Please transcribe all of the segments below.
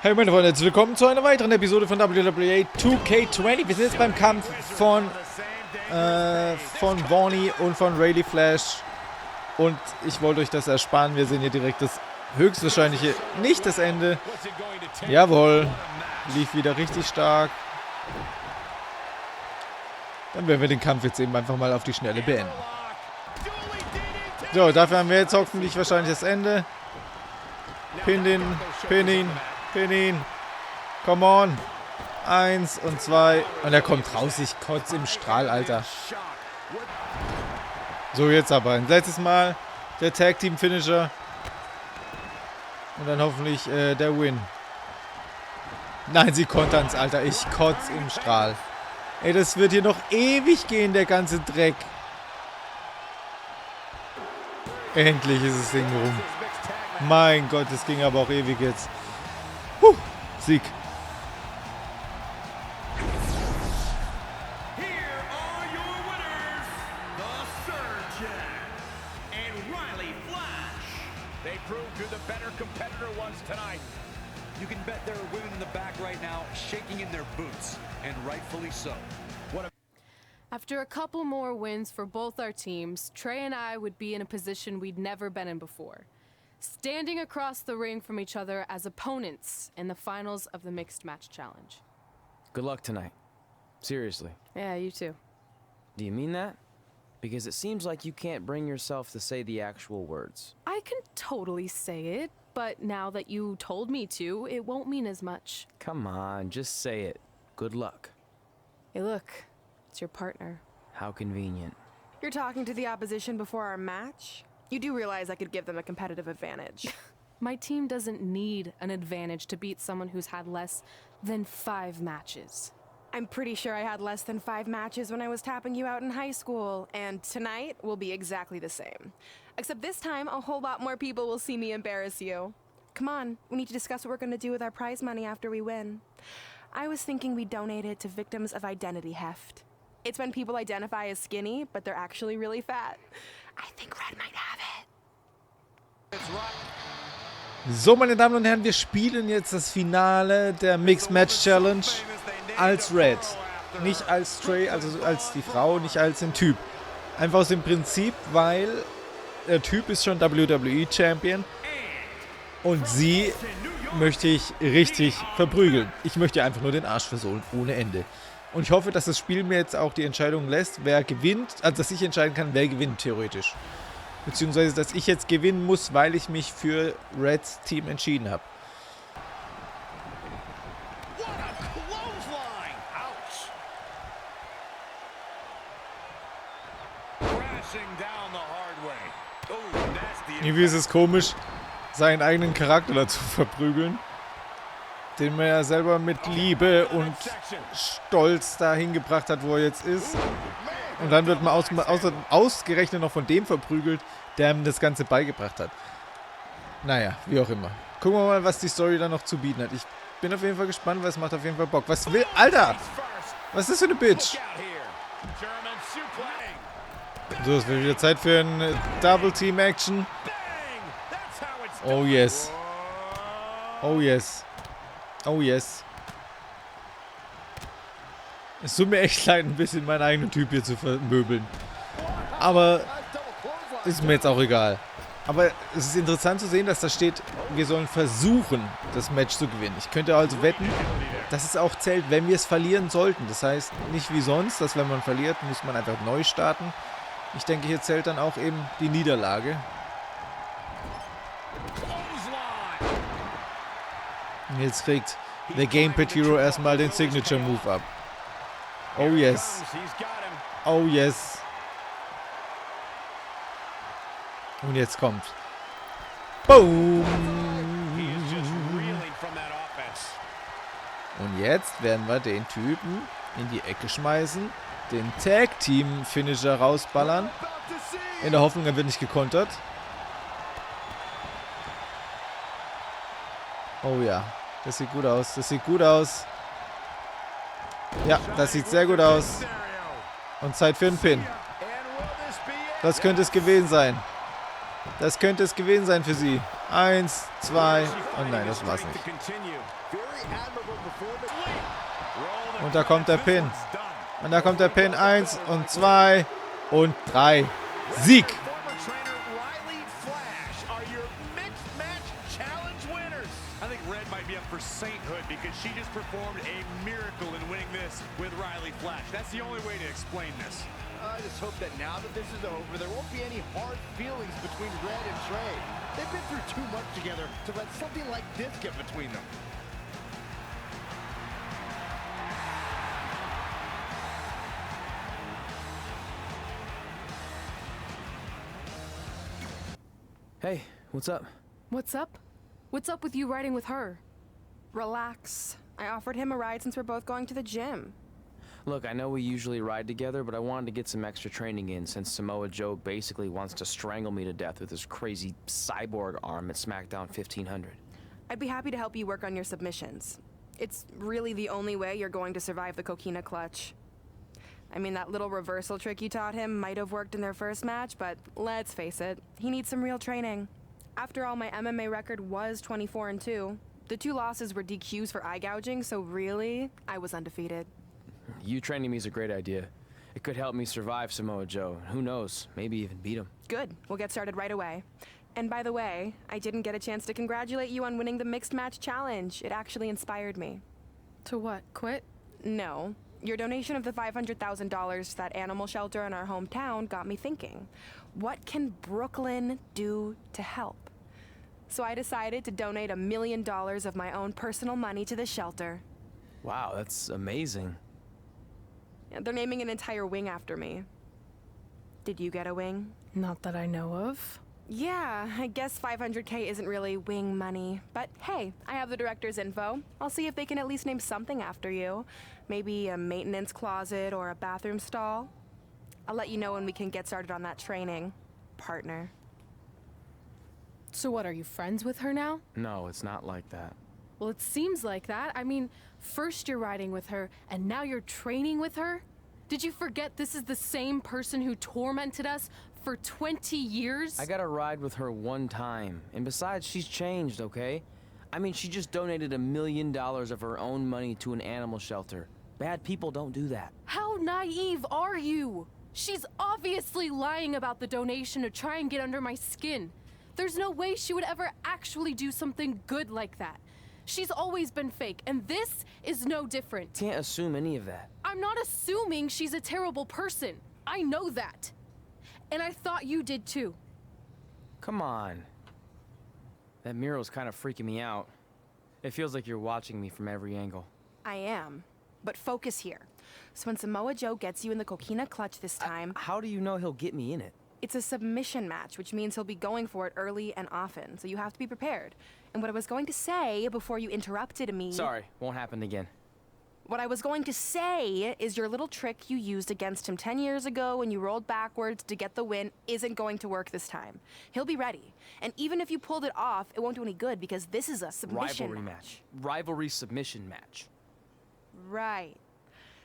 Hey meine Freunde, herzlich willkommen zu einer weiteren Episode von WWE 2K20. Wir sind jetzt beim Kampf von Bonnie und von Rayleigh Flash. Und ich wollte euch das ersparen. Wir sehen hier direkt das höchstwahrscheinliche, nicht das Ende. Jawohl, lief wieder richtig stark. Dann werden wir den Kampf jetzt eben einfach mal auf die Schnelle beenden. So, dafür haben wir jetzt hoffentlich wahrscheinlich das Ende. Pin ihn, pin ihn. Pin ihn. Come on. 1 und 2. Und er kommt raus. Ich kotze im Strahl, Alter. So, jetzt aber. Ein letztes Mal der Tag Team Finisher. Und dann hoffentlich der Win. Nein, sie kontern's, Alter. Ich kotze im Strahl. Ey, das wird hier noch ewig gehen, der ganze Dreck. Endlich ist das Ding rum. Mein Gott, das ging aber auch ewig jetzt. Sieg. Here are your winners, the Surgeon and Rayleigh Flash. They proved who the better competitor was tonight. You can bet there are women in the back right now shaking in their boots, and rightfully so. After a couple more wins for both our teams, Trey and I would be in a position we'd never been in before. Standing across the ring from each other as opponents in the finals of the Mixed Match Challenge. Good luck tonight. Seriously. Yeah, you too. Do you mean that? Because it seems like you can't bring yourself to say the actual words. I can totally say it, but now that you told me to, it won't mean as much. Come on, just say it. Good luck. Hey, look, it's your partner. How convenient. You're talking to the opposition before our match? You do realize I could give them a competitive advantage. My team doesn't need an advantage to beat someone who's had less than 5 matches. I'm pretty sure I had less than 5 matches when I was tapping you out in high school, and tonight will be exactly the same. Except this time, a whole lot more people will see me embarrass you. Come on, we need to discuss what we're going to do with our prize money after we win. I was thinking we donate it to victims of identity heft. It's when people identify as skinny, but they're actually really fat. I think Red might have it. So, meine Damen und Herren, wir spielen jetzt das Finale der Mixed Match Challenge als Red. Nicht als Trey, also als die Frau, nicht als den Typ. Einfach aus dem Prinzip, weil der Typ ist schon WWE Champion und sie möchte ich richtig verprügeln. Ich möchte ihr einfach nur den Arsch versohlen, ohne Ende. Und ich hoffe, dass das Spiel mir jetzt auch die Entscheidung lässt, wer gewinnt, also dass ich entscheiden kann, wer gewinnt, theoretisch. Beziehungsweise, dass ich jetzt gewinnen muss, weil ich mich für Reds Team entschieden habe. Irgendwie ist es komisch, seinen eigenen Charakter dazu verprügeln, den man ja selber mit Liebe und Stolz dahin gebracht hat, wo er jetzt ist. Und dann wird man ausgerechnet noch von dem verprügelt, der ihm das Ganze beigebracht hat. Naja, wie auch immer. Gucken wir mal, was die Story dann noch zu bieten hat. Ich bin auf jeden Fall gespannt, weil es macht auf jeden Fall Bock. Was will... Alter! Was ist das für eine Bitch? So, es wird wieder Zeit für ein Double Team Action. Oh yes. Oh yes. Oh yes. Es tut mir echt leid, ein bisschen meinen eigenen Typ hier zu vermöbeln. Aber ist mir jetzt auch egal. Aber es ist interessant zu sehen, dass da steht, wir sollen versuchen, das Match zu gewinnen. Ich könnte also wetten, dass es auch zählt, wenn wir es verlieren sollten. Das heißt, nicht wie sonst, dass wenn man verliert, muss man einfach neu starten. Ich denke, hier zählt dann auch eben die Niederlage. Und jetzt kriegt der Gamepad Hero erstmal den Signature Move ab. Oh yes. Oh yes. Und jetzt kommt. Boom. Und jetzt werden wir den Typen in die Ecke schmeißen. Den Tag Team Finisher rausballern. In der Hoffnung, er wird nicht gekontert. Oh ja. Das sieht gut aus. Das sieht gut aus. Ja, das sieht sehr gut aus. Und Zeit für einen Pin. Das könnte es gewesen sein. Das könnte es gewesen sein für sie. 1, 2 und nein, das war's nicht. Und da kommt der Pin. Und da kommt der Pin. 1 und 2 und 3. Sieg! For sainthood because she just performed a miracle in winning this with Riley Flash. That's the only way to explain this. I just hope that now that this is over, there won't be any hard feelings between Red and Trey. They've been through too much together to let something like this get between them. Hey, what's up? What's up? What's up with you riding with her? Relax. I offered him a ride since we're both going to the gym. Look, I know we usually ride together, but I wanted to get some extra training in since Samoa Joe basically wants to strangle me to death with his crazy cyborg arm at SmackDown 1500. I'd be happy to help you work on your submissions. It's really the only way you're going to survive the coquina clutch. I mean, that little reversal trick you taught him might have worked in their first match, but let's face it, he needs some real training. After all, my MMA record was 24-2. The 2 losses were DQs for eye gouging, so really, I was undefeated. You training me is a great idea. It could help me survive Samoa Joe. Who knows, maybe even beat him. Good. We'll get started right away. And by the way, I didn't get a chance to congratulate you on winning the mixed match challenge. It actually inspired me. To what? Quit? No. Your donation of the $500,000 to that animal shelter in our hometown got me thinking. What can Brooklyn do to help? So I decided to donate $1 million of my own personal money to the shelter. Wow, that's amazing. They're naming an entire wing after me. Did you get a wing? Not that I know of. Yeah, I guess $500K isn't really wing money. But hey, I have the director's info. I'll see if they can at least name something after you. Maybe a maintenance closet or a bathroom stall. I'll let you know when we can get started on that training, partner. So what, are you friends with her now? No, it's not like that. Well, it seems like that. I mean, first you're riding with her, and now you're training with her? Did you forget this is the same person who tormented us for 20 years? I got a ride with her one time, and besides, she's changed, okay? I mean, she just donated $1 million of her own money to an animal shelter. Bad people don't do that. How naive are you? She's obviously lying about the donation to try and get under my skin. There's no way she would ever actually do something good like that. She's always been fake, and this is no different. Can't assume any of that. I'm not assuming she's a terrible person. I know that. And I thought you did too. Come on. That mural's kind of freaking me out. It feels like you're watching me from every angle. I am. But focus here. So when Samoa Joe gets you in the coquina clutch this time... How do you know he'll get me in it? It's a submission match, which means he'll be going for it early and often, so you have to be prepared. And what I was going to say before you interrupted me... Sorry, won't happen again. What I was going to say is your little trick you used against him 10 years ago when you rolled backwards to get the win isn't going to work this time. He'll be ready. And even if you pulled it off, it won't do any good because this is a submission Rivalry match. Rivalry submission match. Right.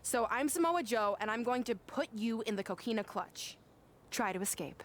So I'm Samoa Joe, and I'm going to put you in the coquina clutch. Try to escape.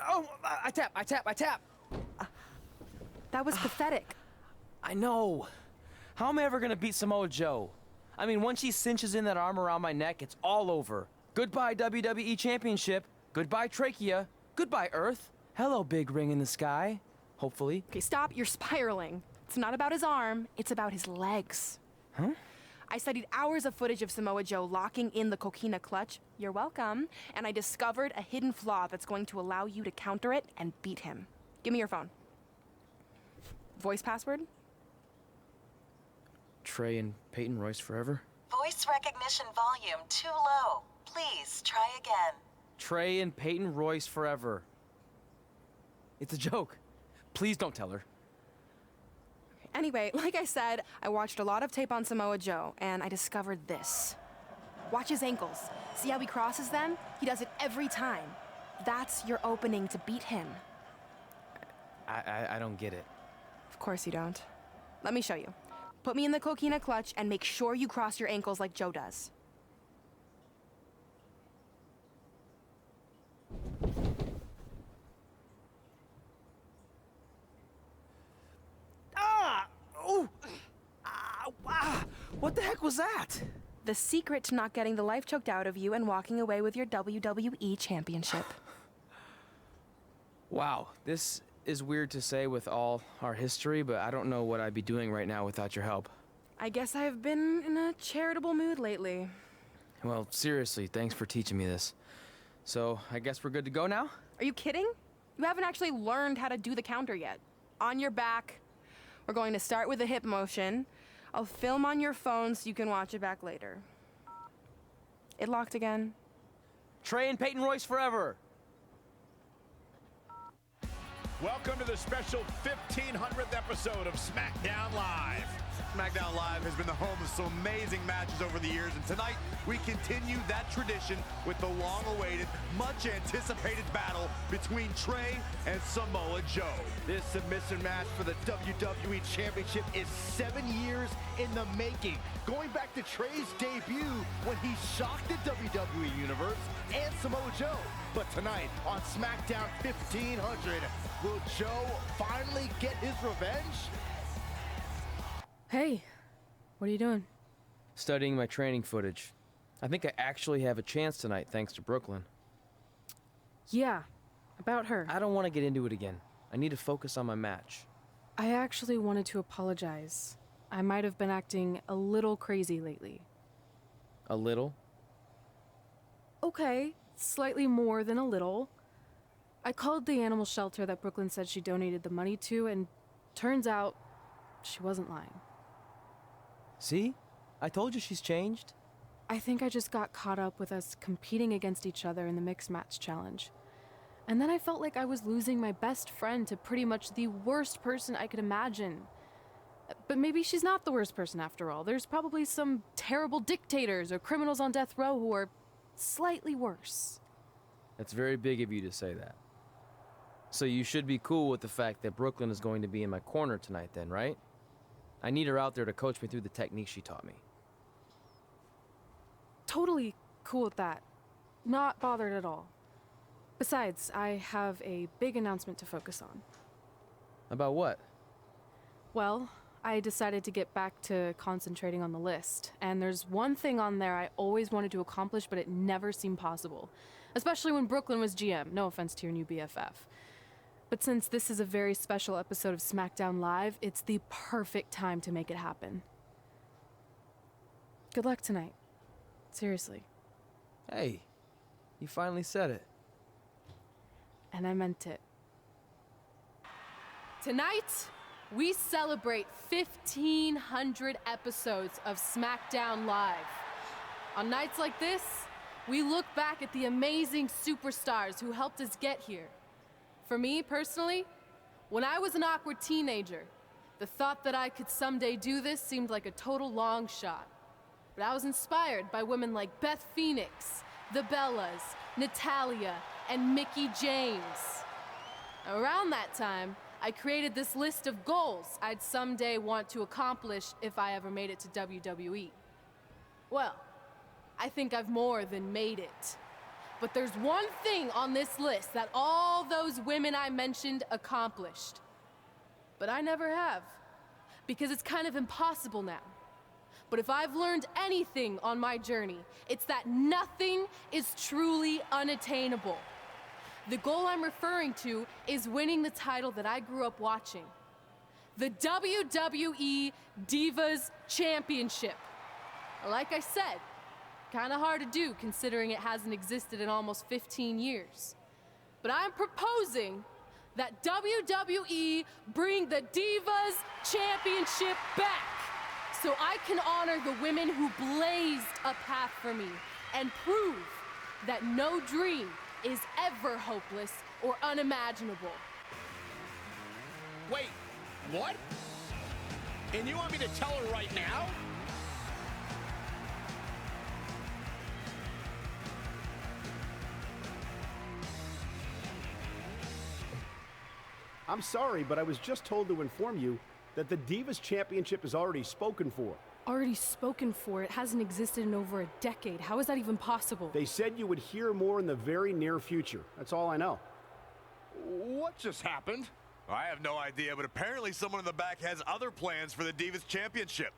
Oh, I tap. That was pathetic. I know. How am I ever gonna beat Samoa Joe? I mean, once she cinches in that arm around my neck, it's all over. Goodbye, WWE Championship. Goodbye, Trachea. Goodbye, Earth. Hello, big ring in the sky. Hopefully. Okay, stop. You're spiraling. It's not about his arm. It's about his legs. Huh? I studied hours of footage of Samoa Joe locking in the coquina clutch. You're welcome. And I discovered a hidden flaw that's going to allow you to counter it and beat him. Give me your phone. Voice password? Trey and Peyton Royce forever? Voice recognition volume too low. Please try again. Trey and Peyton Royce forever. It's a joke. Please don't tell her. Anyway, like I said, I watched a lot of tape on Samoa Joe, and I discovered this. Watch his ankles. See how he crosses them? He does it every time. That's your opening to beat him. I don't get it. Of course you don't. Let me show you. Put me in the coquina clutch and make sure you cross your ankles like Joe does. What the heck was that? The secret to not getting the life choked out of you and walking away with your WWE championship. Wow, this is weird to say with all our history, but I don't know what I'd be doing right now without your help. I guess I've been in a charitable mood lately. Well, seriously, thanks for teaching me this. So, I guess we're good to go now? Are you kidding? You haven't actually learned how to do the counter yet. On your back. We're going to start with a hip motion. I'll film on your phone so you can watch it back later. It locked again. Trey and Peyton Royce forever! Welcome to the special 1500th episode of SmackDown Live. SmackDown Live has been the home of some amazing matches over the years, and tonight we continue that tradition with the long-awaited, much-anticipated battle between Trey and Samoa Joe. This submission match for the WWE Championship is 7 years in the making, going back to Trey's debut when he shocked the WWE Universe and Samoa Joe. But tonight on SmackDown 1500, will Joe finally get his revenge? Hey, what are you doing? Studying my training footage. I think I actually have a chance tonight thanks to Brooklyn. Yeah, about her. I don't want to get into it again. I need to focus on my match. I actually wanted to apologize. I might have been acting a little crazy lately. A little? Okay, slightly more than a little. I called the animal shelter that Brooklyn said she donated the money to, and turns out she wasn't lying. See? I told you she's changed. I think I just got caught up with us competing against each other in the mixed match challenge. And then I felt like I was losing my best friend to pretty much the worst person I could imagine. But maybe she's not the worst person after all. There's probably some terrible dictators or criminals on death row who are slightly worse. That's very big of you to say that. So you should be cool with the fact that Brooklyn is going to be in my corner tonight then, right? I need her out there to coach me through the technique she taught me. Totally cool with that. Not bothered at all. Besides, I have a big announcement to focus on. About what? Well, I decided to get back to concentrating on the list, and there's one thing on there I always wanted to accomplish, but it never seemed possible. Especially when Brooklyn was GM, no offense to your new BFF. But since this is a very special episode of SmackDown Live, it's the perfect time to make it happen. Good luck tonight. Seriously. Hey, you finally said it. And I meant it. Tonight, we celebrate 1,500 episodes of SmackDown Live. On nights like this, we look back at the amazing superstars who helped us get here. For me, personally, when I was an awkward teenager, the thought that I could someday do this seemed like a total long shot. But I was inspired by women like Beth Phoenix, the Bellas, Natalia, and Mickie James. Around that time, I created this list of goals I'd someday want to accomplish if I ever made it to WWE. Well, I think I've more than made it. But there's one thing on this list that all those women I mentioned accomplished. But I never have, because it's kind of impossible now. But if I've learned anything on my journey, it's that nothing is truly unattainable. The goal I'm referring to is winning the title that I grew up watching. The WWE Divas Championship. Like I said, kind of hard to do considering it hasn't existed in almost 15 years. But I'm proposing that WWE bring the Divas Championship back so I can honor the women who blazed a path for me and prove that no dream is ever hopeless or unimaginable. Wait, what? And you want me to tell her right now? I'm sorry, but I was just told to inform you that the Divas Championship is already spoken for. Already spoken for? It hasn't existed in over a decade. How is that even possible? They said you would hear more in the very near future. That's all I know. What just happened? I have no idea, but apparently someone in the back has other plans for the Divas Championship.